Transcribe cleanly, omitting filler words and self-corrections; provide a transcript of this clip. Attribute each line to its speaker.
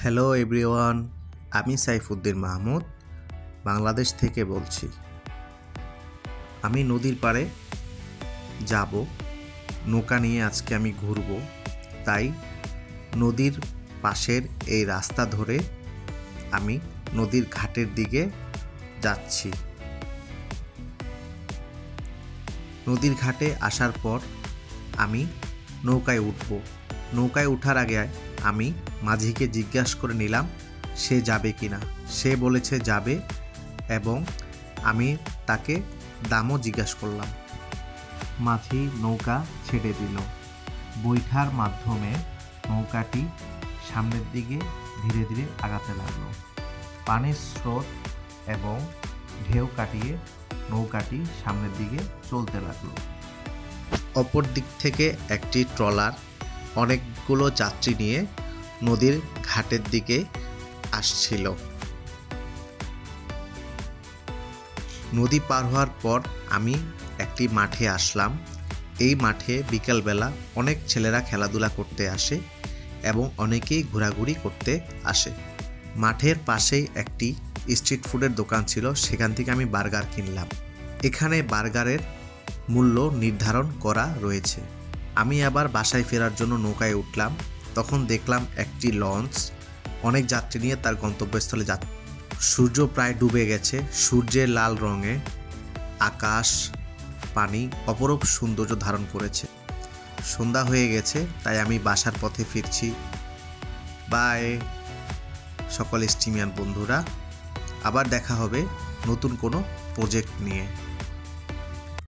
Speaker 1: Hello everyone, আমি সাইফুদ্দিন মাহমুদ বাংলাদেশ থেকে বলছি। আমি নদীর পাড়ে যাব, নৌকা নিয়ে আজকে আমি ঘুরব। তাই নদীর পাশের এই রাস্তা ধরে আমি নদীর ঘাটের দিকে যাচ্ছি। নদীর ঘাটে আসার পর আমি নৌকায় উঠব। নৌকায় ওঠার আগে আমি মাঝিকে জিজ্ঞাসা করে নিলাম সে যাবে কিনা। সে বলেছে যাবে এবং আমি তাকে দামও জিজ্ঞাসা করলাম। মাঝি নৌকা ছেড়ে দিল। বৈঠার মাধ্যমে নৌকাটি সামনের দিকে ধীরে ধীরে আগাতে লাগলো। পানির স্রোত এবং ঢেউ কাটিয়ে নৌকাটি সামনের দিকে চলতে লাগলো। অপর দিক থেকে একটি ট্রলার অনেকগুলো যাত্রী নিয়ে নদীর ঘাটের দিকে আসছিল। নদী পার হওয়ার পর আমি একটি মাঠে আসলাম। এই মাঠে বিকালবেলা অনেক ছেলেরা খেলাধুলা করতে আসে এবং অনেকেই ঘোরাঘুরি করতে আসে। মাঠের পাশেই একটি স্ট্রিট ফুডের দোকান ছিল, সেখান থেকে আমি বার্গার কিনলাম। এখানে বার্গারের মূল্য নির্ধারণ করা রয়েছে। আমি আবার বাসায় ফেরার জন্য নৌকায় উঠলাম। তখন দেখলাম একটি লঞ্চ অনেক যাত্রী নিয়ে তার গন্তব্যস্থলে যাচ্ছে। সূর্য প্রায় ডুবে গেছে। সূর্যের লাল রঙে আকাশ পানি অপরূপ সৌন্দর্য ধারণ করেছে। সন্ধ্যা হয়ে গেছে, তাই আমি বাসার পথে ফিরছি। বাই সকল স্টিমিয়ান বন্ধুরা, আবার দেখা হবে নতুন কোনো প্রজেক্ট নিয়ে।